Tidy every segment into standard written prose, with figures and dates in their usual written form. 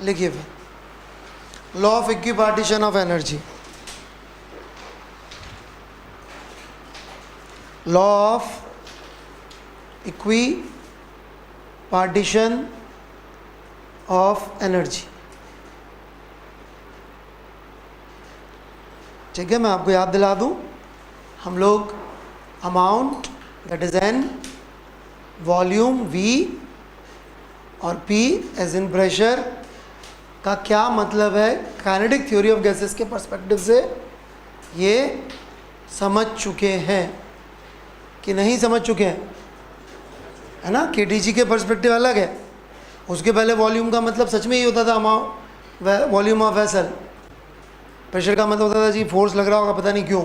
लिखिए फिर law of equipartition of energy. Law of equipartition of energy. ठीक है, मैं आपको याद दिला दूं, हम लोग amount that is an, volume we और पी एज इन प्रेशर का क्या मतलब है काइनेटिक थ्योरी ऑफ गैसेस के पर्सपेक्टिव से ये समझ चुके हैं कि नहीं समझ चुके हैं, है ना। केटीजी के पर्सपेक्टिव अलग है, उसके पहले वॉल्यूम का मतलब सच में ही होता था amount, volume of vessel. Pressure का मतलब होता था जी फोर्स लग रहा होगा पता नहीं क्यों।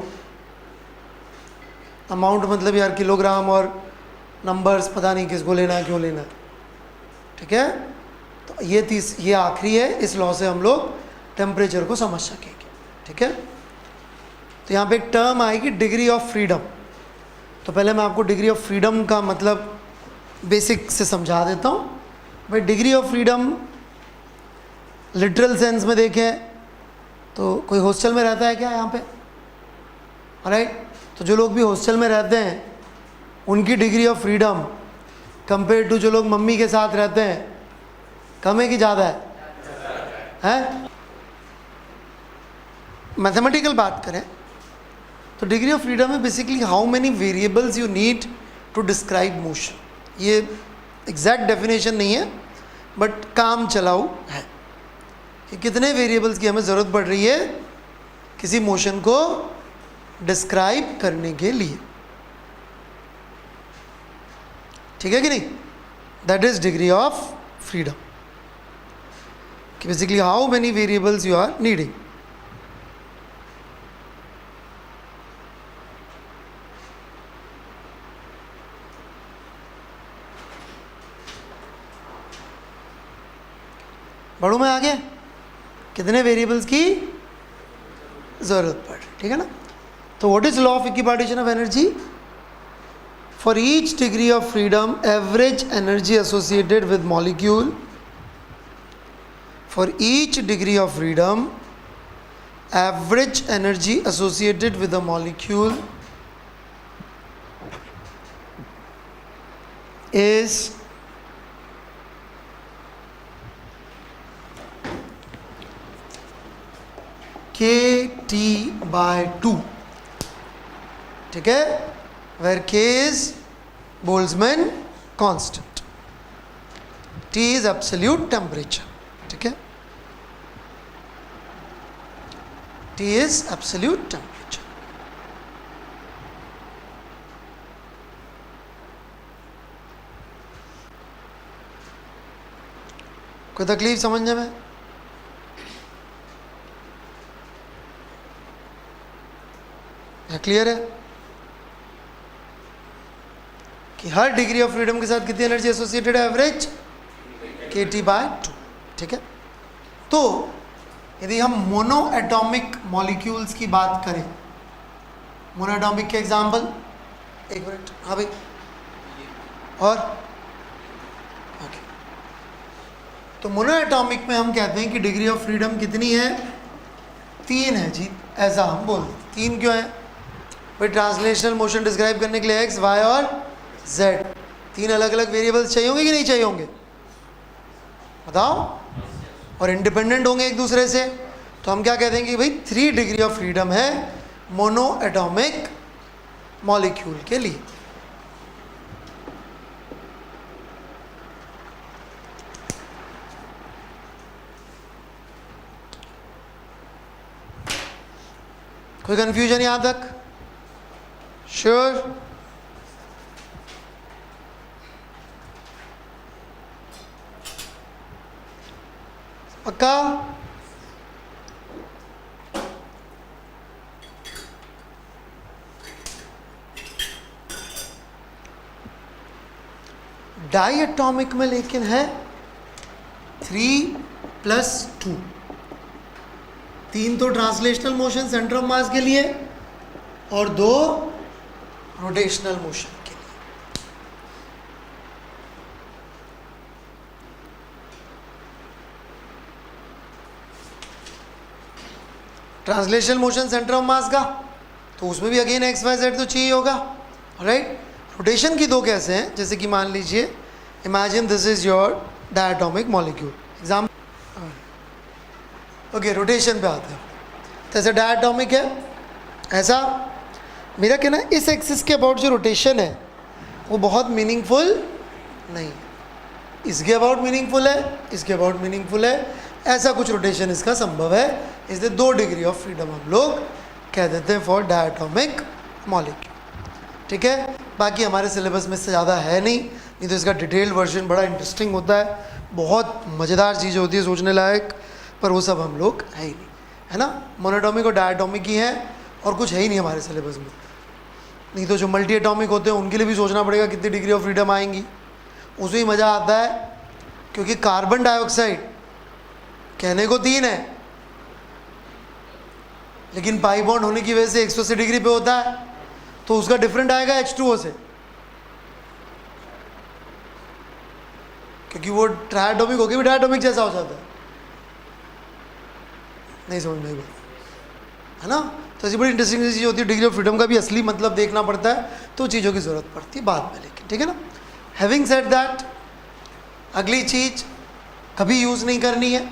अमाउंट मतलब यार किलोग्राम और नंबर्स पता नहीं किसको लेना है क्यों लेना है। ठीक है, तो ये आखिरी है, इस लॉ से हम लोग टेम्परेचर को समझ सकेंगे। ठीक है, तो यहाँ पे एक टर्म आएगी डिग्री ऑफ फ्रीडम। तो पहले मैं आपको डिग्री ऑफ फ्रीडम का मतलब बेसिक से समझा देता हूँ। भाई degree of freedom literal sense में देखें तो कोई हॉस्टल में रहता है क्या यहाँ पे? राइट, तो जो लोग भी हॉस्टल में रहते हैं उनकी degree of freedom compare to जो लोग मम्मी के साथ रहते हैं कम है कि ज़्यादा है? मैथमेटिकल बात करें तो डिग्री ऑफ फ्रीडम है basically how many variables you need to describe motion. ये एग्जैक्ट डेफिनेशन नहीं है बट काम चलाऊ है कि कितने वेरिएबल्स की हमें ज़रूरत पड़ रही है किसी मोशन को डिस्क्राइब करने के लिए। ठीक है कि नहीं? That is degree of freedom, कि basically how many variables you are needing. बढ़ू में आगे कितने वेरिएबल्स की ज़रूरत पड़ रही, ठीक है ना। तो what is law of equipartition of energy? For each degree of freedom average energy associated with molecule, for each degree of freedom average energy associated with a molecule is KT by 2, ठीक है, where K is Boltzmann constant, T is absolute temperature, ठीक है, T is absolute temperature। कोई तकलीफ समझने में? Clear है कि हर डिग्री ऑफ फ्रीडम के साथ कितनी एनर्जी एसोसिएटेड है? एवरेज KT by 2, ठीक है। तो यदि हम मोनो एटॉमिक मॉलिक्यूल्स की बात करें, मोनो एटॉमिक के एग्जांपल, एक मिनट, हाँ भाई, और ओके, तो मोनो एटॉमिक में हम कहते हैं कि डिग्री ऑफ फ्रीडम कितनी है? 3 है जी। ऐसा हम बोलते हैं 3 क्यों है भाई? ट्रांसलेशनल मोशन डिस्क्राइब करने के लिए x, y और z 3 अलग अलग वेरिएबल्स चाहिए होंगे कि नहीं चाहिए होंगे? बताओ। और इंडिपेंडेंट होंगे एक दूसरे से, तो हम क्या कहते हैं कि भाई 3 डिग्री ऑफ फ्रीडम है मोनो एटॉमिक मॉलिक्यूल के लिए। कोई कंफ्यूजन यहां तक? श्योर? पक्का? डाई एटॉमिक में लेकिन है 3 + 2। 3 तो translational motion centre of mass के लिए और 2 रोटेशनल मोशन के लिए। ट्रांसलेशनल मोशन सेंटर ऑफ मास का, तो उसमें भी अगेन एक्स वाई जेड तो चाहिए होगा, राइट। रोटेशन की दो कैसे हैं, जैसे कि मान लीजिए imagine this is your diatomic molecule exam, okay rotation पे आते हैं। तो ऐसा डायटोमिक है, ऐसा मेरा कहना है इस एक्सिस के अबाउट जो रोटेशन है वो बहुत मीनिंगफुल नहीं है, इसके अबाउट मीनिंगफुल है, इसके अबाउट मीनिंगफुल है, ऐसा कुछ रोटेशन इसका संभव है, इसलिए 2 डिग्री ऑफ फ्रीडम हम लोग कह देते हैं फॉर डायटोमिक मॉलिक्यूल, ठीक है। बाकी हमारे सिलेबस में इससे ज़्यादा है नहीं तो इसका डिटेल्ड वर्जन बड़ा इंटरेस्टिंग होता है, बहुत मज़ेदार चीज़ें होती है सोचने लायक, पर वो सब हम लोग है ही नहीं, है ना। मोनोटॉमिक और डायटोमिक ही है और कुछ है ही नहीं हमारे सिलेबस में, नहीं तो जो मल्टी एटॉमिक होते हैं उनके लिए भी सोचना पड़ेगा कितनी डिग्री ऑफ फ्रीडम आएंगी, उसमें ही मज़ा आता है, क्योंकि कार्बन डाइऑक्साइड कहने को 3 है लेकिन पाई बॉन्ड होने की वजह से 180 डिग्री पे होता है, तो उसका डिफरेंट आएगा H2O से, क्योंकि वो ट्राइएटॉमिक होकर भी डायटोमिक जैसा हो जाता है, नहीं समझ में बात, है ना। तो ऐसी बड़ी इंटरेस्टिंग चीज़ होती है, डिग्री ऑफ फ्रीडम का भी असली मतलब देखना पड़ता है, तो चीज़ों की ज़रूरत पड़ती है बाद में, लेकिन ठीक है ना। हैविंग सेड दैट, अगली चीज़ कभी यूज़ नहीं करनी है,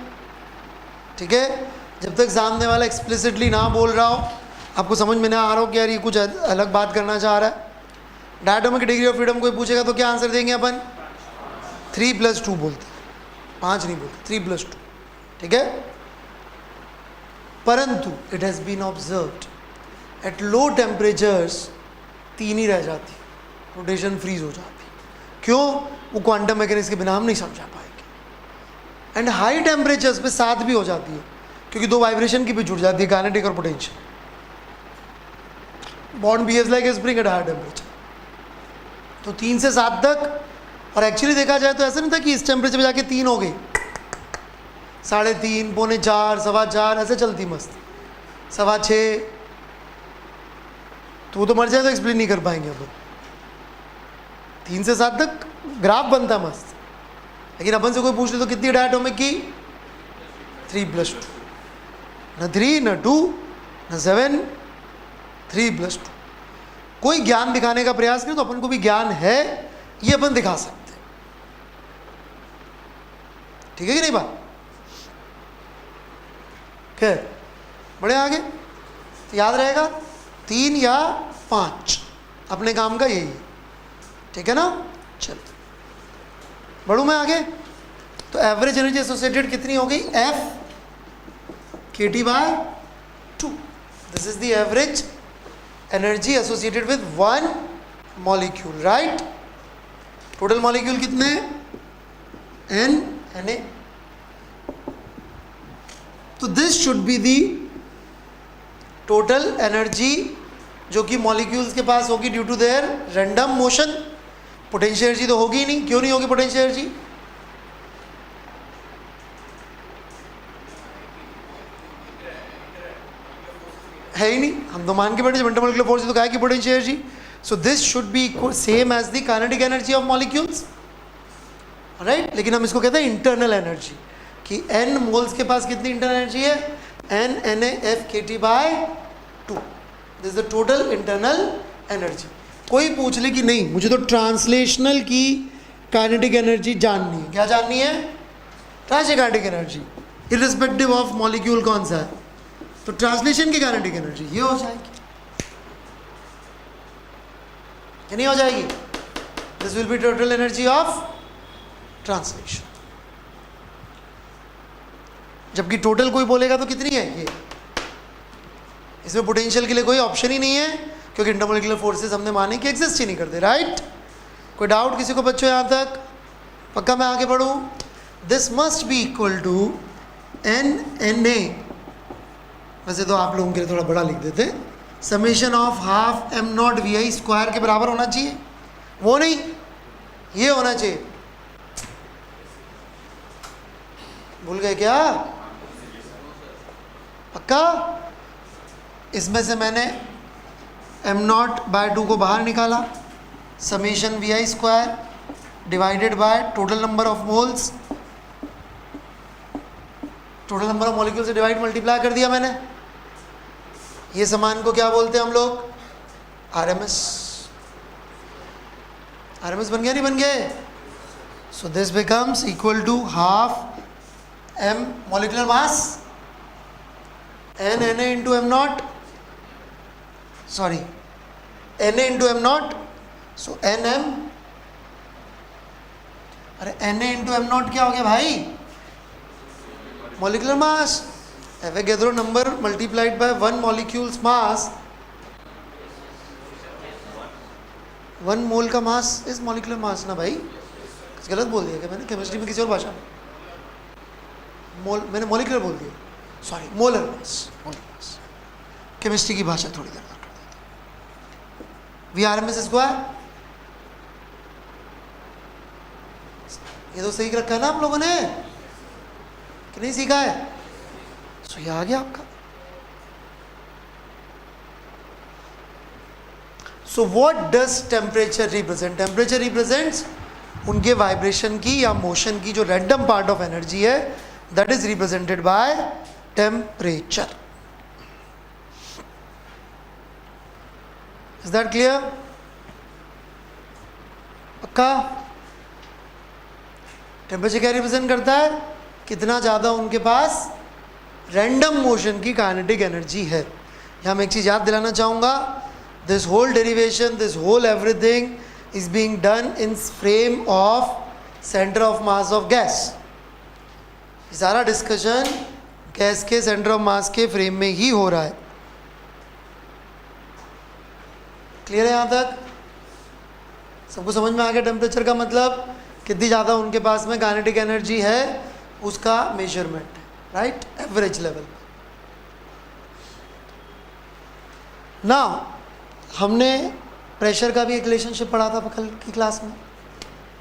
ठीक है, जब तक सामने वाला एक्सप्लिसिटली ना बोल रहा हो, आपको समझ में ना आ रहा हो कि यार ये कुछ अलग बात करना चाह रहा है। डायटोमिक डिग्री ऑफ फ्रीडम कोई पूछेगा तो क्या आंसर देंगे अपन, 3+2 बोलते हैं, 5 नहीं बोलते, 3+2, ठीक है। परंतु it has been observed at low temperatures 3 ही रह जाती, रोटेशन फ्रीज हो जाती, क्यों, वो क्वांटम मैकेनिक्स के बिना हम नहीं समझा पाएंगे। एंड हाई टेम्परेचर्स पे 7 भी हो जाती है, क्योंकि 2 वाइब्रेशन की भी जुड़ जाती है, काइनेटिक और potential. Bond behaves like a spring at high temperature, तो 3 से 7 तक। और एक्चुअली देखा जाए तो ऐसा नहीं था कि इस टेम्परेचर पे जाके 3 हो गई, 3.5, 4.25, 4.25 ऐसे चलती मस्त, 6.25, तो वो तो मर जाए तो एक्सप्लेन नहीं कर पाएंगे अपन। 3 से 7 तक ग्राफ बनता मस्त, लेकिन अपन से कोई पूछ ले तो कितनी डायटोमिक की, 3+2, न 3 न 2 न 7, 3+2। कोई ज्ञान दिखाने का प्रयास करे तो अपन को भी ज्ञान है, ये अपन दिखा सकते हैं, ठीक है कि नहीं बात। खैर बड़े आगे तो याद रहेगा 3 या 5 अपने काम का यही है, ठीक है ना। चलो बढ़ूँ मैं आगे, तो एवरेज एनर्जी एसोसिएटेड कितनी हो गई, F(kT/2). This is the average energy associated with 1 molecule, right. Total molecule कितने, Na। तो this should be the total energy जो कि मॉलिक्यूल्स के पास होगी due to their random motion. Potential energy तो होगी ही नहीं, क्यों नहीं होगी पोटेंशियल एनर्जी, है ही नहीं, हम तो मान के बैठे इंटरमोलिकुलर फोर्स तो क्या है कि potential energy. So this should be same as the kinetic energy of molecules, right. लेकिन हम इसको कहते हैं इंटरनल एनर्जी, कि n मोल्स के पास कितनी इंटरनल एनर्जी है, NNAFKT/2, this is the total internal energy. कोई पूछ ले कि नहीं मुझे तो ट्रांसलेशनल की काइनेटिक एनर्जी जाननी है, क्या जाननी है, ट्रांसकाइनेटिक एनर्जी, इररिस्पेक्टिव ऑफ मॉलिक्यूल कौन सा है, तो ट्रांसलेशन की काइनेटिक एनर्जी ये हो जाएगी, ये नहीं हो जाएगी, this will be total energy of translation. जबकि टोटल कोई बोलेगा तो कितनी है ये, इसमें पोटेंशियल के लिए कोई ऑप्शन ही नहीं है, क्योंकि इंटरमोलिकुलर फोर्सेस हमने माने कि एग्जिस्ट ही नहीं करते, राइट। कोई डाउट किसी को बच्चों यहाँ तक, पक्का मैं आगे बढ़ूँ। This must be equal to NNA, वैसे तो आप लोगों के लिए थोड़ा बड़ा लिख देते, समेशन ऑफ हाफ m0vi² के बराबर होना चाहिए, वो नहीं ये होना चाहिए, भूल गए क्या, पक्का। इसमें से मैंने m0/2 को बाहर निकाला, summation vi² divided by total number of moles, total number of molecule से डिवाइड मल्टीप्लाई कर दिया मैंने, ये समान को क्या बोलते हैं हम लोग? RMS। RMS बन गया नहीं बन गया? So this becomes equal to half m molecular mass n Na into m naught, sorry Na into m naught, so nm, अरे Na into m naught क्या हो गया भाई? molecular mass, Avogadro number multiplied by one molecule's mass, 1 मोल का mass is molecular mass ना भाई? कुछ गलत बोल दिया क्या मैंने? केमिस्ट्री में किसी और भाषा में मोल, मैंने मोलिकुलर बोल दिया, सॉरी मोलर मास, केमिस्ट्री की भाषा थोड़ी देर कर देते। VRMS स्क्वायर, ये तो सही रखा है ना आप लोगों ने कि नहीं सीखा है? सो ये आ गया आपका। So what does temperature represent? Temperature represents उनके वाइब्रेशन की या मोशन की जो रैंडम पार्ट ऑफ एनर्जी है, that is represented by temperature. Is that clear? पक्का? टेम्परेचर क्या रिप्रेजेंट करता है? कितना ज़्यादा उनके पास रैंडम मोशन की काइनेटिक एनर्जी है। यहाँ मैं एक चीज़ याद दिलाना चाहूँगा, this whole derivation, this whole everything is being done in frame of centre of mass of gas. सारा डिस्कशन गैस के सेंटर ऑफ मास के फ्रेम में ही हो रहा है। क्लियर है यहाँ तक? सबको समझ में आ गया टेम्परेचर का मतलब? कितनी ज़्यादा उनके पास में काइनेटिक एनर्जी है उसका मेजरमेंट है, राइट? Average level. नाउ हमने प्रेशर का भी एक रिलेशनशिप पढ़ा था कल की क्लास में,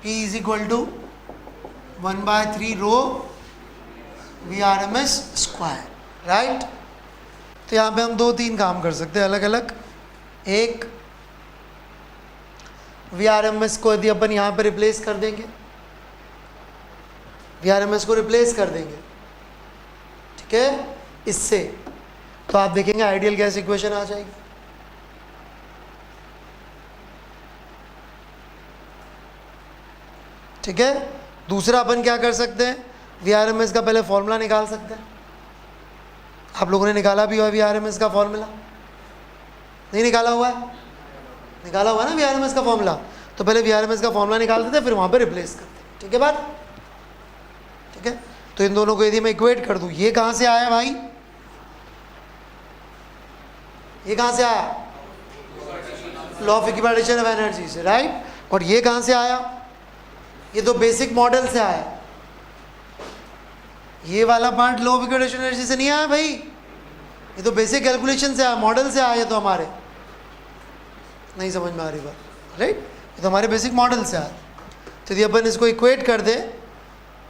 P is equal to 1/3 rho VRMS square, right? तो यहाँ पे हम 2-3 काम कर सकते हैं अलग अलग। एक, VRMS को यदि अपन यहाँ पे रिप्लेस कर देंगे, VRMS को रिप्लेस कर देंगे, ठीक है, इससे, तो आप देखेंगे आइडियल गैस इक्वेशन आ जाएगी। ठीक है। दूसरा अपन क्या कर सकते हैं, VRMS का पहले फॉर्मूला निकाल सकते हैं। आप लोगों ने निकाला भी हुआ VRMS का फॉर्मूला? नहीं निकाला हुआ है? निकाला हुआ है ना VRMS का फॉर्मूला? तो पहले VRMS का फॉर्मूला निकाल देते हैं, फिर वहाँ पे रिप्लेस करते हैं। ठीक है बात? ठीक है। तो इन दोनों को यदि मैं इक्वेट कर दूँ, ये कहाँ से आया भाई? ये कहाँ से आया? Law of equipartition of energy से, राइट? और ये कहाँ से आया? ये तो बेसिक मॉडल से आया। ये वाला part law of equipartition energy से नहीं आया भाई, ये तो बेसिक कैलकुलेशन से आया, मॉडल से आया। तो हमारे नहीं समझ में आ रही बात, राइट? ये तो हमारे बेसिक मॉडल से आया। तो यदि अपन इसको इक्वेट कर दे,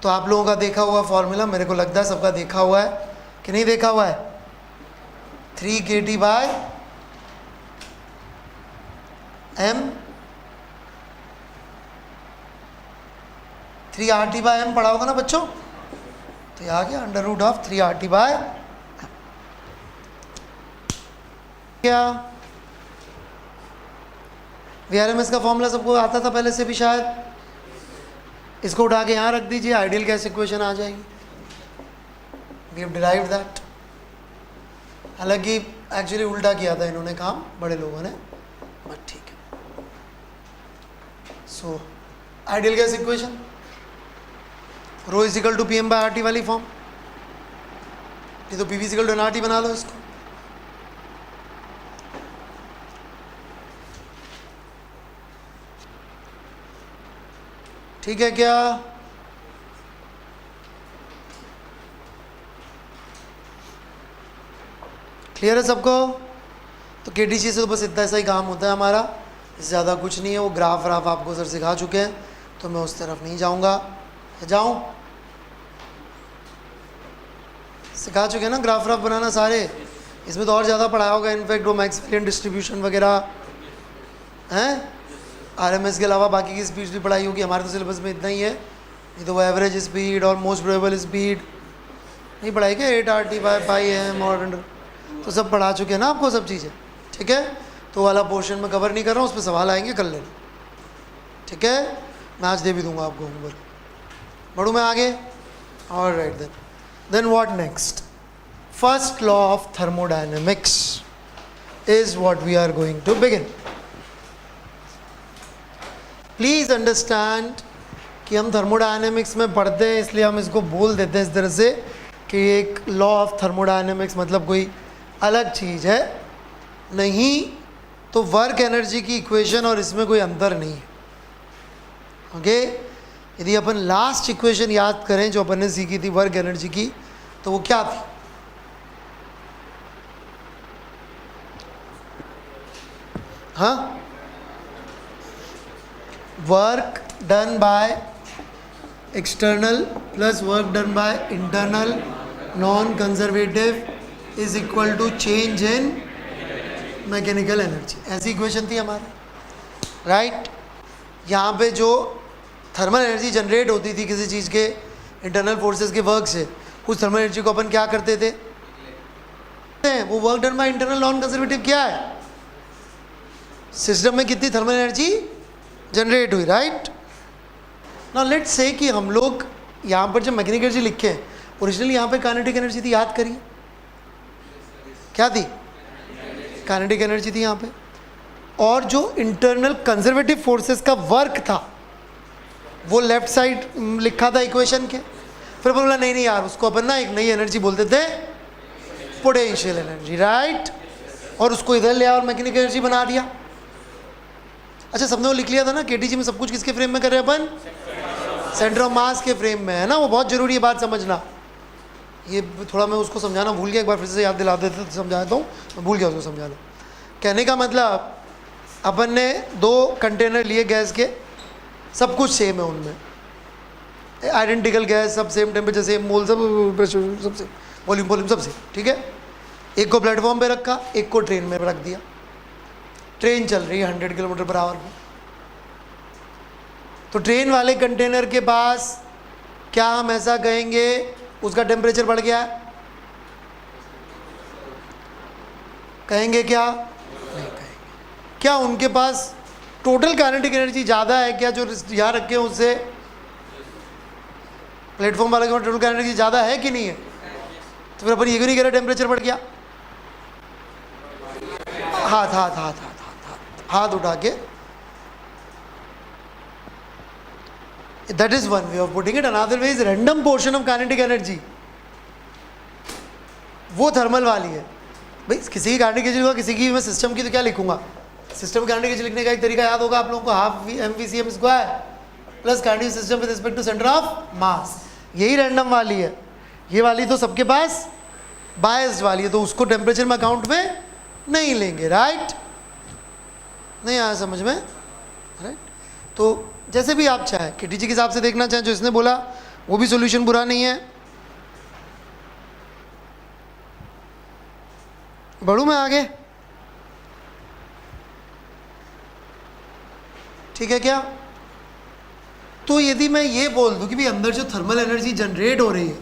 तो आप लोगों का देखा हुआ फॉर्मूला, मेरे को लगता है सबका देखा हुआ है कि नहीं देखा हुआ है? 3 kT by m, 3 RT by m पढ़ा होगा ना बच्चों? तो ये आ गया √of 3 RT बाय m। क्या VRMS का फॉर्मूला सबको आता था पहले से भी शायद? इसको उठा के यहाँ रख दीजिए, आइडियल गैस इक्वेशन आ जाएगी। We have derived that. हालांकि एक्चुअली उल्टा किया था इन्होंने काम, बड़े लोगों ने, बट ठीक है। So ideal gas equation rho is equal to PM by RT वाली फॉर्म, ये तो PV is equal to NRT बना लो इसको। ठीक है क्या? क्लियर है सबको? तो KTC से तो बस इतना ऐसा ही काम होता है हमारा, इससे ज़्यादा कुछ नहीं है। वो ग्राफ व्राफ आपको सर सिखा चुके हैं, तो मैं उस तरफ नहीं जाऊंगा। जाऊं? सिखा चुके हैं ना ग्राफ व्राफ बनाना सारे। इसमें तो और ज़्यादा पढ़ाया होगा, इनफैक्ट वो मैक्सवेलियन डिस्ट्रीब्यूशन वगैरह हैं। RMS के अलावा बाकी की स्पीड्स भी पढ़ाई होगी। हमारे तो सिलेबस में इतना ही है, ये तो वो एवरेज स्पीड और मोस्ट प्रोबेबल स्पीड नहीं पढ़ाई क्या? 8 RT बाय m और तो सब पढ़ा चुके हैं ना आपको सब चीज़ें, ठीक है। तो वाला पोर्शन में कवर नहीं कर रहा हूँ, उस पर सवाल आएंगे, कर लेना, ठीक है। मैं आज दे भी दूंगा आपको होमवर्क। बढ़ूँ मैं आगे? Alright then what next? First law of thermodynamics is what we are going to begin. Please understand कि हम थर्मोडायनेमिक्स में पढ़ते हैं, इसलिए हम इसको बोल देते हैं इस तरह से कि एक लॉ ऑफ थर्मोडायनेमिक्स मतलब कोई अलग चीज़ है, नहीं तो वर्क एनर्जी की इक्वेशन और इसमें कोई अंतर नहीं है। ओके, यदि अपन लास्ट इक्वेशन याद करें जो अपन ने सीखी थी वर्क एनर्जी की, तो वो क्या थी? हाँ, work done by external plus work done by internal non conservative is equal to change in mechanical energy. ऐसी इक्वेशन थी हमारी, राइट। यहाँ पे जो थर्मल एनर्जी जनरेट होती थी किसी चीज़ के इंटरनल फोर्सेस के वर्क से, उस थर्मल एनर्जी को अपन क्या करते थे? वो work done by internal non conservative क्या है? सिस्टम में कितनी थर्मल एनर्जी जनरेट हुई, राइट। नाउ लेट्स से कि हम लोग यहाँ पर जब मैकेनिकल एनर्जी लिखे हैं, ओरिजिनली यहाँ पे काइनेटिक एनर्जी थी, याद करिए क्या थी? काइनेटिक एनर्जी थी यहाँ पे, और जो इंटरनल कंजर्वेटिव फोर्सेस का वर्क था वो लेफ्ट साइड लिखा था इक्वेशन के। फिर बोला नहीं यार, उसको अपन ना एक नई एनर्जी बोलते थे, पोटेंशियल एनर्जी, राइट। और उसको इधर ले आया और मैकेनिकल एनर्जी बना दिया। अच्छा, सबने वो लिख लिया था ना, केटीजी में सब कुछ किसके फ्रेम में कर रहे हैं अपन? सेंटर ऑफ मास के फ्रेम में, है ना। वो बहुत जरूरी है बात समझना। ये थोड़ा मैं उसको समझाना भूल गया, एक बार फिर से याद दिला देते तो समझा देता हूँ, मैं भूल गया उसको समझाना। कहने का मतलब अपन ने 2 कंटेनर लिए गैस के, सब कुछ सेम है उनमें, आइडेंटिकल गैस, सब सेम टेम्परेचर, सेम मोल, सब प्रेशर, सब सेम, वॉल्यूम सब सेम, ठीक है। एक को प्लेटफॉर्म पे रखा, एक को ट्रेन में रख दिया। ट्रेन चल रही है 100 किलोमीटर पर आवर पे, तो ट्रेन वाले कंटेनर के पास क्या हम ऐसा कहेंगे उसका टेम्परेचर बढ़ गया है? कहेंगे क्या? नहीं कहेंगे। क्या उनके पास टोटल काइनेटिक एनर्जी ज़्यादा है क्या जो यहाँ रखे हैं उससे? प्लेटफॉर्म वाले के पास टोटल काइनेटिक एनर्जी ज़्यादा है कि नहीं है? तो फिर अपन ये क्यों नहीं कह रहे टेम्परेचर बढ़ गया? हाथ उठा के, that is one way of putting it. Another way is random portion of kinetic energy, वो थर्मल वाली है। भाई किसी की काइनेटिक एनर्जी होगा, किसी की मैं सिस्टम की तो क्या लिखूंगा? सिस्टम काइनेटिक एनर्जी लिखने का एक तरीका याद होगा आप लोगों को, half mvcm square plus kinetic system with respect to centre of mass. यही रैंडम वाली है। ये वाली तो सबके पास बायस्ड वाली है, तो उसको टेम्परेचर में अकाउंट में नहीं लेंगे, राइट। नहीं आया समझ में, राइट। तो जैसे भी आप चाहें, केटीजी के हिसाब से देखना चाहें, जो इसने बोला वो भी सॉल्यूशन बुरा नहीं है। बढ़ूं मैं आगे, ठीक है क्या? तो यदि मैं ये बोल दूं कि भाई अंदर जो थर्मल एनर्जी जनरेट हो रही है,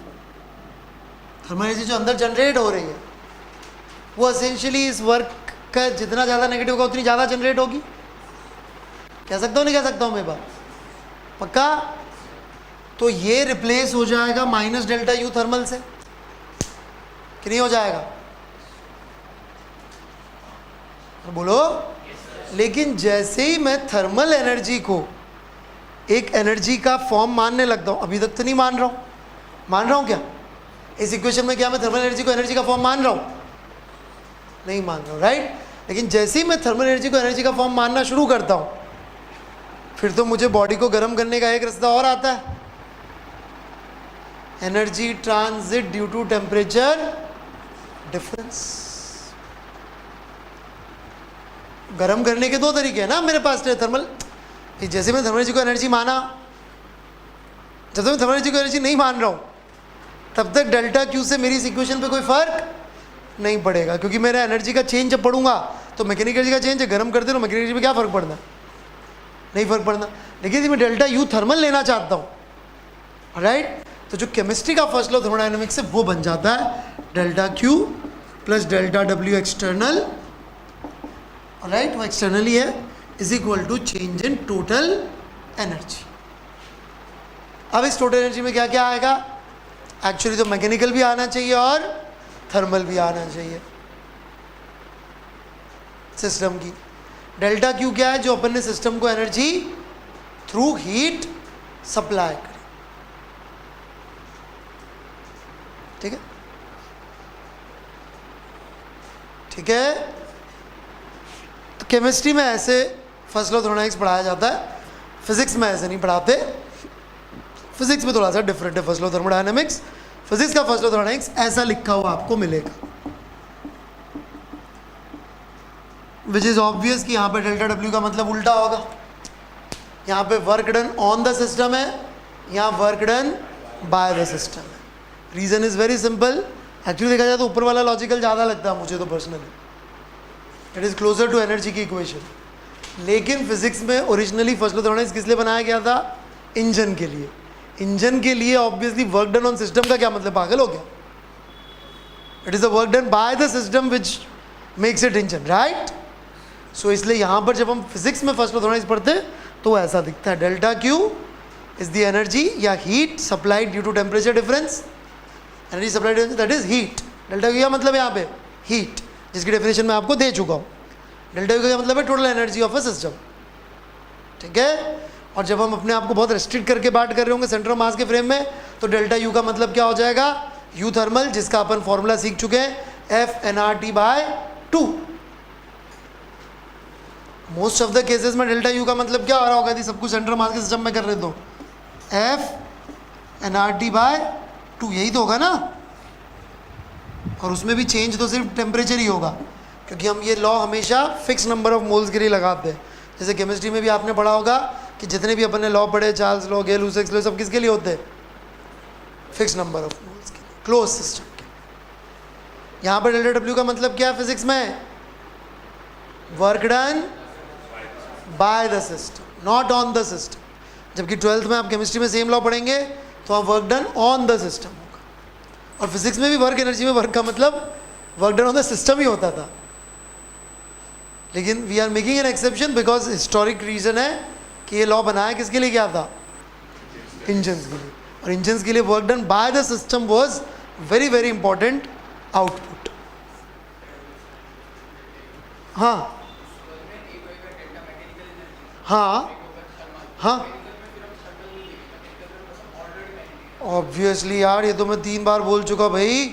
थर्मल एनर्जी जो अंदर जनरेट हो रही है, वो एसेंशियली इस वर्क का जितना ज़्यादा नेगेटिव होगा उतनी ज़्यादा जनरेट होगी। कह सकता हूँ नहीं कह सकता हूँ मैं बात? पक्का? तो ये रिप्लेस हो जाएगा माइनस डेल्टा यू थर्मल से, कि नहीं हो जाएगा? बोलो। लेकिन जैसे ही मैं थर्मल एनर्जी को एक एनर्जी का फॉर्म मानने लगता हूँ, अभी तक तो नहीं मान रहा हूँ, मान रहा हूँ क्या? इस इक्वेशन में क्या मैं थर्मल एनर्जी को एनर्जी का फॉर्म मान रहा हूँ? नहीं मान रहा हूँ, राइट। लेकिन जैसे ही मैं थर्मल एनर्जी को एनर्जी का फॉर्म मानना शुरू करता हूँ, फिर तो मुझे बॉडी को गर्म करने का एक रास्ता और आता है, energy transit due to temperature difference. गर्म करने के 2 तरीके हैं ना मेरे पास थर्मल। जैसे मैं थर्मल एनर्जी को एनर्जी माना, जब तक मैं थर्मल एनर्जी को एनर्जी नहीं मान रहा हूँ, तब तक डेल्टा क्यू से मेरी इस इक्वेशन पे कोई फर्क नहीं पड़ेगा, क्योंकि मेरा एनर्जी का चेंज जब पढ़ूंगा तो मैकेनिकल एनर्जी का चेंज है, गर्म करते रहो, मैकेनिकल एनर्जी में क्या फ़र्क पड़ना? नहीं फ़र्क पड़ना। लेकिन यदि मैं डेल्टा यू थर्मल लेना चाहता हूँ, राइट, तो जो केमिस्ट्री का फर्स्ट लॉ थर्मोडायनेमिक्स है वो बन जाता है delta Q plus delta W external, right, वो एक्सटर्नली है, is equal to change in total energy. अब इस टोटल एनर्जी में क्या क्या आएगा? एक्चुअली तो मैकेनिकल भी आना चाहिए और थर्मल भी आना चाहिए सिस्टम की। डेल्टा क्यू क्या है? जो अपन ने सिस्टम को एनर्जी थ्रू हीट सप्लाई करी, ठीक है, ठीक है। तो केमिस्ट्री में ऐसे फर्स्ट लॉ थर्मोडायनेमिक्स पढ़ाया जाता है, फिजिक्स में ऐसे नहीं पढ़ाते। फिजिक्स में थोड़ा सा डिफरेंट है फर्स्ट लॉ थर्मोडायनेमिक्स। फिजिक्स का फर्स्ट लॉ थर्मोडायनेमिक्स ऐसा लिखा हुआ आपको मिलेगा, विच इज ऑब्वियस कि यहाँ पे डेल्टा डब्ल्यू का मतलब उल्टा होगा। यहाँ पे work done on the system है, यहाँ work done by the system है। Reason is very simple. Actually देखा जाए तो ऊपर वाला लॉजिकल ज़्यादा लगता है मुझे तो personally, it is closer to energy की इक्वेशन। लेकिन फिजिक्स में ओरिजिनली फर्स्ट लॉ थर्मोडायनेमिक्स किस लिए बनाया गया था? इंजन के लिए। इंजन के लिए obviously work done on system का क्या मतलब? पागल हो गया? It is the work done by the system which makes it engine, right. So इसलिए यहाँ पर जब हम फिजिक्स में फर्स्ट लॉ थर्मोडायनेमिक्स पढ़ते तो ऐसा दिखता है, delta Q is the energy या heat supplied due to temperature difference. Energy supplied that is heat. Delta Q का मतलब यहाँ पे हीट, जिसकी डेफिनेशन मैं आपको दे चुका हूँ। डेल्टा क्यू का मतलब है total energy of a system, ठीक है। और जब हम अपने आप को बहुत रेस्ट्रिक्ट करके बात कर रहे होंगे सेंटर ऑफ मास के फ्रेम में, तो डेल्टा यू का मतलब क्या हो जाएगा? यू थर्मल, जिसका अपन फॉर्मूला सीख चुके हैं, F N R T by 2। Most of the cases में डेल्टा यू का मतलब क्या हो रहा होगा? यदि सब कुछ सेंटर ऑफ मास के सिस्टम में कर रहे तो F N R T by 2, यही तो होगा ना। और उसमें भी चेंज तो सिर्फ टेम्परेचर ही होगा, क्योंकि हम ये लॉ हमेशा फिक्स नंबर ऑफ मोल्स के लिए लगाते हैं। जैसे केमिस्ट्री में भी आपने पढ़ा होगा कि जितने भी अपन ने लॉ पढ़े, चार्ल्स लॉ, गेल-लुसाक्स लॉ, सब किसके लिए होते हैं? फिक्स नंबर ऑफ मोल्स के लिए, क्लोज सिस्टम के। यहाँ पर डेल्टा डब्ल्यू का मतलब क्या है फिजिक्स में? Work done by the system, not on the system. जबकि 12th में आप केमिस्ट्री में सेम लॉ पढ़ेंगे तो आप work done on the system होगा। और फिजिक्स में भी वर्क एनर्जी में वर्क का मतलब work done on the system ही होता था। लेकिन we are making an exception because historic reason है कि ये लॉ बनाया किसके लिए क्या था? इंजन्स के लिए। और इंजन्स के लिए work done by the system was very very important output. हाँ हाँ हाँ, ऑब्वियसली यार, ये तो मैं 3 बार बोल चुका भाई।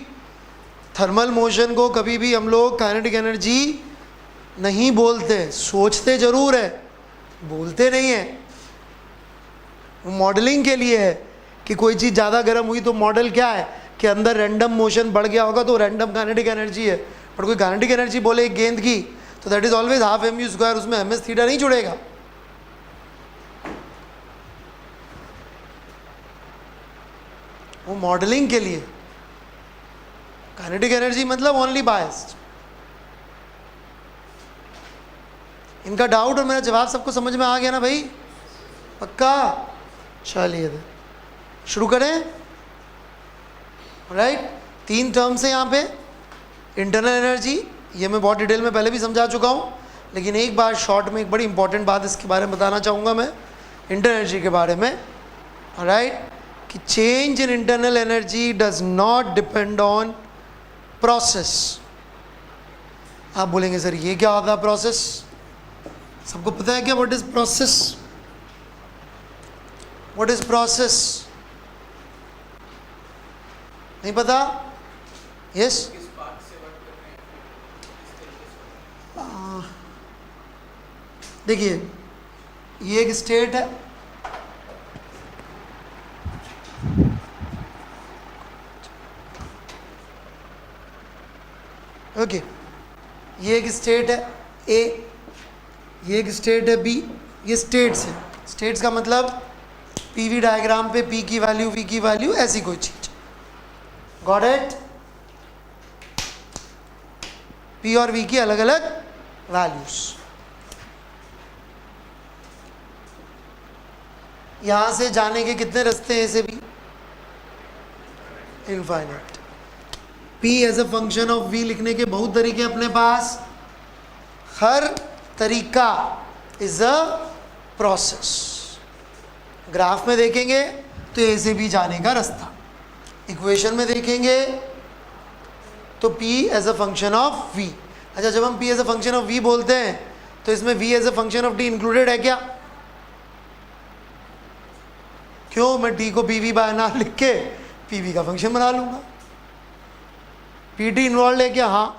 थर्मल मोशन को कभी भी हम लोग काइनेटिक एनर्जी नहीं बोलते, सोचते जरूर है, बोलते नहीं है। वो मॉडलिंग के लिए है कि कोई चीज़ ज़्यादा गर्म हुई तो मॉडल क्या है कि अंदर रैंडम मोशन बढ़ गया होगा तो रैंडम काइनेटिक एनर्जी है। पर कोई काइनेटिक एनर्जी बोले एक गेंद की तो that is always half M U square, उसमें एम एस थीटा नहीं जुड़ेगा। वो मॉडलिंग के लिए। काइनेटिक एनर्जी मतलब ओनली बायस्ड। इनका डाउट और मेरा जवाब सबको समझ में आ गया ना भाई? पक्का? चलिए शुरू करें। राइट, 3 टर्म्स है यहाँ पे। इंटरनल एनर्जी, ये मैं बहुत डिटेल में पहले भी समझा चुका हूँ, लेकिन एक बार शॉर्ट में एक बड़ी इंपॉर्टेंट बात इसके बारे में बताना चाहूँगा मैं इंटरनल एनर्जी के बारे में। राइट, कि change in internal energy does not depend on process. आप बोलेंगे सर ये क्या होता है प्रोसेस? सबको पता है क्या what is process? What is process? नहीं पता? यस, देखिए ये एक स्टेट है, ओके, ये एक स्टेट है ए, ये एक स्टेट है बी, ये स्टेट्स है। स्टेट्स का मतलब पीवी डायग्राम पे पी की वैल्यू, वी की वैल्यू, ऐसी कोई चीज। Got it? पी और वी की अलग अलग वैल्यूज। यहां से जाने के कितने रास्ते हैं? ऐसे भी infinite. P as a function of V लिखने के बहुत तरीके अपने पास. हर तरीका इज अ प्रोसेस. ग्राफ में देखेंगे तो ए से बी जाने का रास्ता, इक्वेशन में देखेंगे तो P as a function of V. अच्छा, जब हम P as a function of V बोलते हैं तो इसमें V as a function of D included है क्या? क्यों? मैं D को PV बाय ना लिख के PV का फंक्शन बना लूंगा. PT इन्वॉल्व है क्या? हाँ,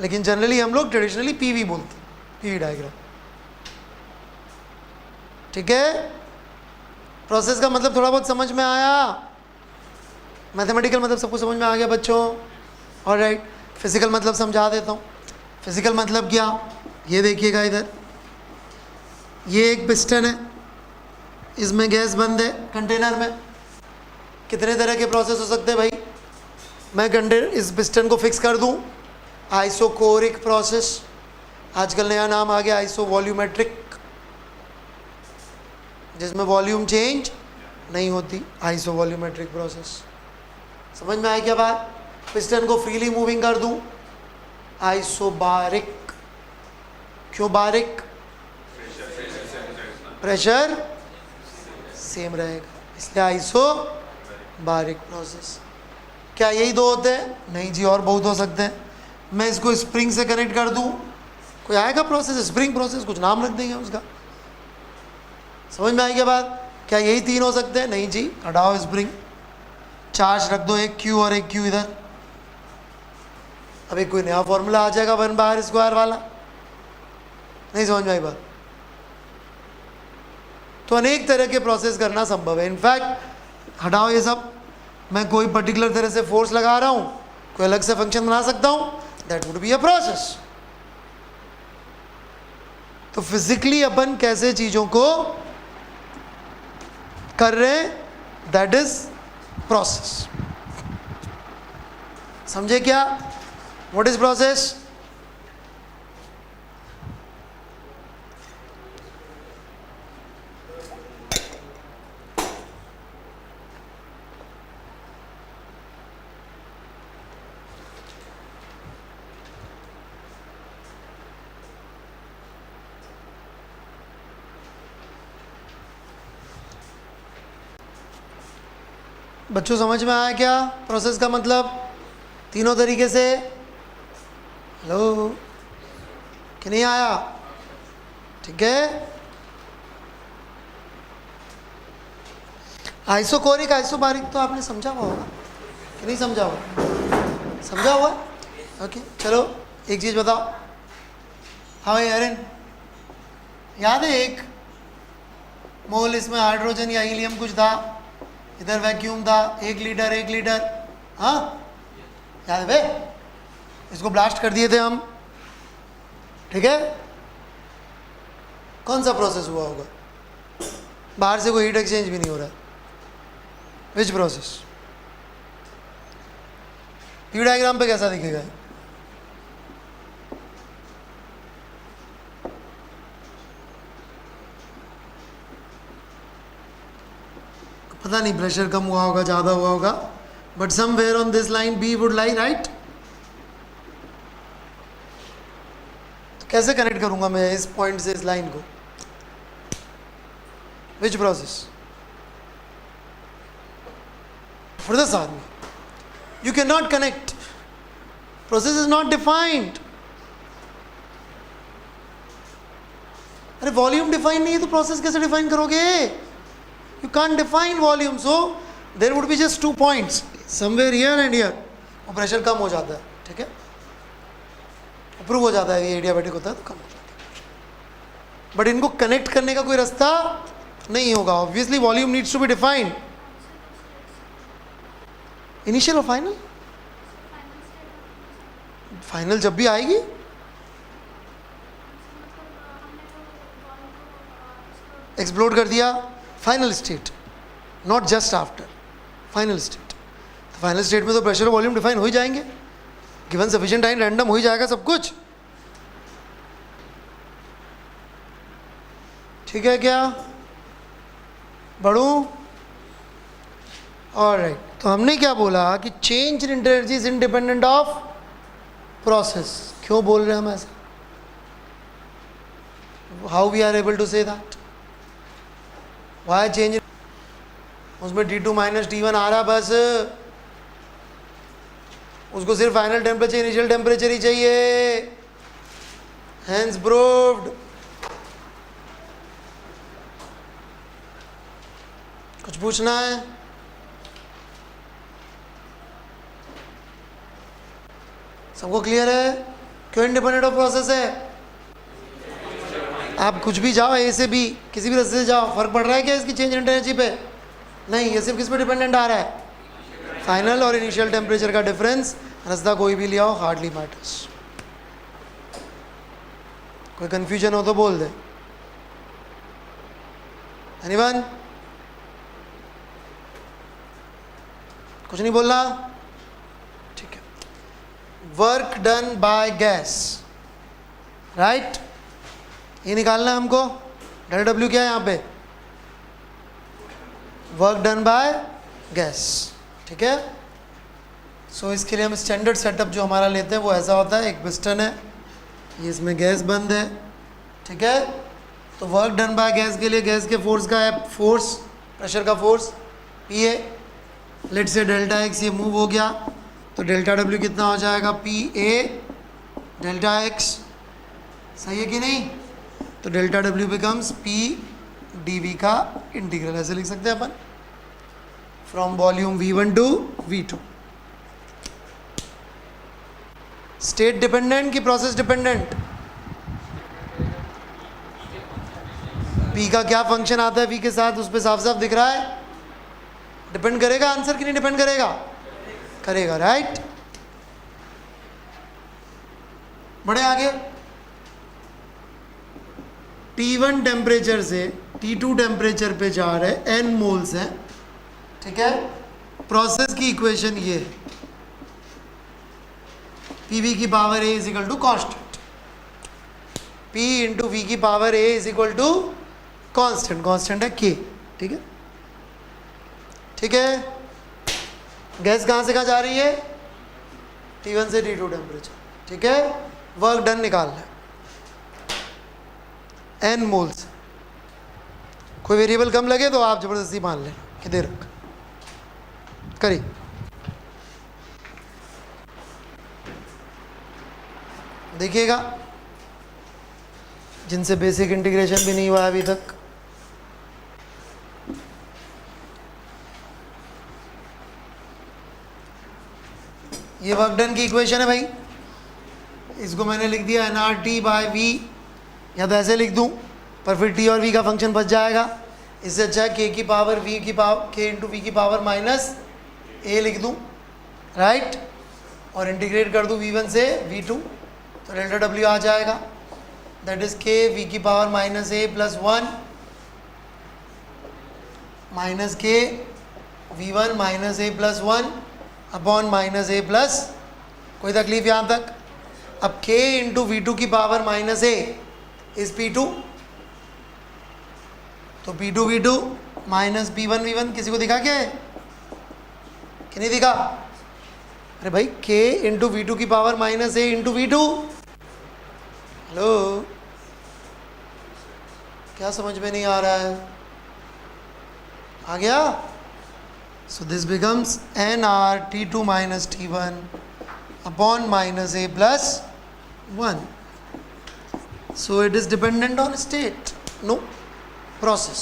लेकिन जनरली हम लोग ट्रेडिशनली PV बोलते हैं, PV डायग्राम. ठीक है, प्रोसेस का मतलब थोड़ा बहुत समझ में आया? मैथमेटिकल मतलब सबको समझ में आ गया बच्चों? ऑलराइट. फिजिकल मतलब समझा देता हूँ. फिजिकल मतलब क्या? ये देखिएगा इधर, ये एक पिस्टन है, इसमें गैस बंद है कंटेनर में. कितने तरह के प्रोसेस हो सकते हैं भाई? मैं इस पिस्टन को फिक्स कर दूं, आइसोकोरिक प्रोसेस. आजकल नया नाम आ गया आइसो वॉल्यूमेट्रिक, जिसमें वॉल्यूम चेंज नहीं होती, आइसो वॉल्यूमेट्रिक प्रोसेस. समझ में आया क्या बात? पिस्टन को फ्रीली मूविंग कर दूं, आइसोबारिक. क्यों बारिक? प्रेशर सेम रहेगा, इसलिए आइसोबारिक प्रोसेस. क्या यही दो होते हैं? नहीं जी, और बहुत हो सकते हैं. मैं इसको स्प्रिंग से कनेक्ट कर दूं, कोई आएगा प्रोसेस स्प्रिंग प्रोसेस, कुछ नाम रख देंगे उसका. समझ में आएगी बात? क्या यही तीन हो सकते हैं? नहीं जी, हटाओ स्प्रिंग, चार्ज रख दो, एक Q और एक Q इधर. अभी कोई नया फॉर्मूला आ जाएगा 1/r² वाला. नहीं समझ में आई बात? तो अनेक तरह के प्रोसेस करना संभव है. इनफैक्ट हटाओ ये सब, मैं कोई पर्टिकुलर तरह से फोर्स लगा रहा हूँ, कोई अलग से फंक्शन बना सकता हूँ, that would be a process. तो फिजिकली अपन कैसे चीज़ों को कर रहे हैं, दैट इज प्रोसेस. समझे क्या? What is process? बच्चों समझ में आया क्या प्रोसेस का मतलब? तीनों तरीके से. हेलो, कि नहीं आया? ठीक है. आइसोकोरिक आइसोबारिक तो आपने समझा हुआ होगा कि नहीं समझा हुआ? समझा हुआ? ओके, चलो एक चीज़ बताओ. हाँ भाई अरिन, याद है एक मोल इसमें हाइड्रोजन या हीलियम कुछ था, इधर वैक्यूम था, 1 लीटर. हाँ याद है भाई? इसको ब्लास्ट कर दिए थे हम. ठीक है, कौन सा प्रोसेस हुआ होगा? बाहर से कोई हीट एक्सचेंज भी नहीं हो रहा. Which process? पी डायग्राम पे कैसा दिखेगा? पता नहीं, प्रेशर कम हुआ होगा, ज़्यादा हुआ होगा, but somewhere on this line B would lie, right? तो कैसे कनेक्ट करूंगा मैं इस पॉइंट से इस लाइन को? Which process? For this army you can not connect, process is not defined. अरे वॉल्यूम डिफाइन नहीं है तो प्रोसेस कैसे डिफाइन करोगे? You can't define volume, so there would be just 2 points, somewhere here and here. वो pressure कम हो जाता है. ठीक है, अप्रूव हो जाता है, ये एडियाबैटिक होता है तो कम हो जाता है. बट इनको कनेक्ट करने का कोई रास्ता नहीं होगा. Obviously volume needs to be defined. Initial और फाइनल? फाइनल जब भी आएगी. एक्सप्लोड कर दिया, final state, not just after. Final state, final state में तो प्रेशर वॉल्यूम डिफाइन हो ही जाएंगे. गिवन सफिशिएंट टाइम रैंडम हो ही जाएगा सब कुछ. ठीक है क्या? बढ़ूं? ऑलराइट. तो हमने क्या बोला कि change in energy is independent of process. क्यों बोल रहे हैं हम ऐसा? How we are able to say that? Why change? उसमें T2 माइनस T1 आ रहा, बस उसको सिर्फ फाइनल टेम्परेचर इनिशियल टेम्परेचर ही चाहिए. Hence proved. कुछ पूछना है? सबको क्लियर है? क्यों इंडिपेंडेंट ऑफ प्रोसेस है? आप कुछ भी जाओ, ए से बी, किसी भी रास्ते से जाओ, फर्क पड़ रहा है क्या इसकी चेंज इन एनर्जी पे? नहीं. ये सिर्फ किस पे डिपेंडेंट आ रहा है? फाइनल और इनिशियल टेम्परेचर का डिफरेंस. रास्ता कोई भी ले आओ, हार्डली मैटर्स. कोई कंफ्यूजन हो तो बोल दे. एनीवन? कुछ नहीं बोलना? ठीक है. Work done by gas, right? ये निकालना है हमको. डेल्टा डब्ल्यू क्या है यहाँ पे? Work done by gas. ठीक है. सो इसके लिए हम स्टैंडर्ड सेटअप जो हमारा लेते हैं वो ऐसा होता है. एक पिस्टन है, ये इसमें गैस बंद है. ठीक है. तो वर्क डन बाय गैस के लिए गैस के फोर्स का है, फोर्स प्रेशर का फोर्स पी ए. लेट से डेल्टा एक्स ये मूव हो गया, तो डेल्टा डब्ल्यू कितना हो जाएगा? P A delta X. सही है कि नहीं? तो delta W becomes P D V का इंटीग्रल. ऐसे लिख सकते हैं अपन, from volume V1 to V2. State dependent कि प्रोसेस डिपेंडेंट? P का क्या फंक्शन आता है V के साथ, उस पर साफ साफ दिख रहा है. डिपेंड करेगा आंसर कि नहीं डिपेंड करेगा? करेगा, राइट? बढ़े आगे. T1 टेम्परेचर से T2 टेम्परेचर पे जा रहे n मोल्स हैं. ठीक है. प्रोसेस की इक्वेशन ये है, PV की power A is equal to constant, P into V की power A is equal to constant. Constant है K. ठीक है. ठीक है. गैस कहाँ से कहाँ जा रही है? T1 से T2 टेम्परेचर. ठीक है. वर्क डन निकालना है n मोल्स. कोई वेरिएबल कम लगे तो आप जबरदस्ती मान लेना कि दे रख. करिए. देखिएगा, जिनसे बेसिक इंटीग्रेशन भी नहीं हुआ अभी तक, ये वर्क डन की इक्वेशन है भाई. इसको मैंने लिख दिया nRT बाय V, या तो ऐसे लिख दूं, पर फिर T और V का फंक्शन बच जाएगा. इससे अच्छा है K की पावर V की पावर K इंटू V की पावर माइनस A लिख दूं, राइट? और इंटीग्रेट कर दूं V1 से V2, तो डेल्टा डब्ल्यू आ जाएगा. दैट इज K V की power minus A plus 1 minus K V1 minus A plus 1 upon minus A plus. कोई तकलीफ यहाँ तक? अब K इंटू V2 की power minus A is P2, तो P2 V2 minus P1 V1. किसी को दिखा क्या है कि नहीं दिखा? अरे भाई, K इंटू V2 की power minus A into V2. Hello, क्या समझ में नहीं आ रहा है? आ गया? So this becomes NR T2 minus T1 upon minus A plus 1. So it is dependent on state, no process.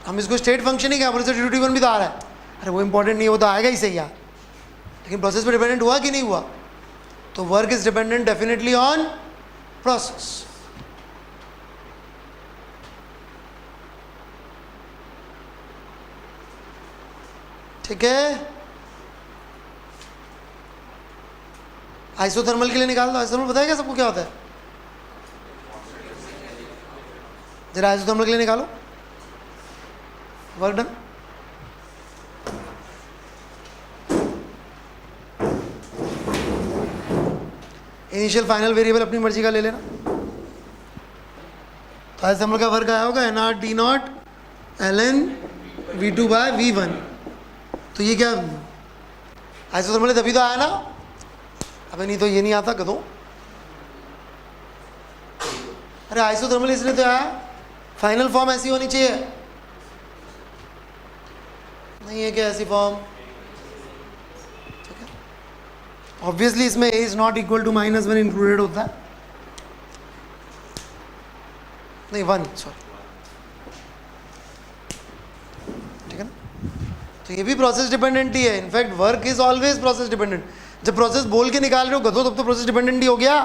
हम इसको स्टेट फंक्शन ही क्या बोले? T2 T1 भी तो आ रहा है. अरे वो इंपॉर्टेंट नहीं है, वो तो आएगा ही सही यार, लेकिन प्रोसेस पे डिपेंडेंट हुआ कि नहीं हुआ? तो work is dependent definitely on process. ठीक है. आइसोथर्मल के लिए निकाल दो. आइसोथर्मल बताया क्या सबको क्या होता है? जरा आइसोथर्मल के लिए निकालो. Work done. Initial final variable अपनी मर्जी का ले लेना. तो आइसोथर्मल का वर्क आया होगा NR T0 ln V2 bye V1. तो ये क्या आइसोथर्मल तभी तो आया ना, अबे नहीं तो ये नहीं आता कदों। अरे आइसोथर्मल इसलिए तो आया, फाइनल फॉर्म ऐसी होनी चाहिए, नहीं है क्या ऐसी फॉर्म? ठीक है, ऑब्वियसली इसमें a is not equal to -1 included होता है, नहीं 1 सॉरी, ठीक है ना। तो ये भी प्रोसेस डिपेंडेंट ही है, in fact work is always process dependent. जब प्रोसेस बोल के निकाल रहे हो गधो तब तो प्रोसेस डिपेंडेंट ही हो गया,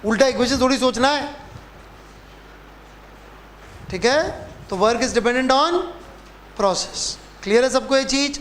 उल्टा इक्वेशन थोड़ी सोचना है, ठीक है। तो work is dependent on process. Clear है सबको ये चीज?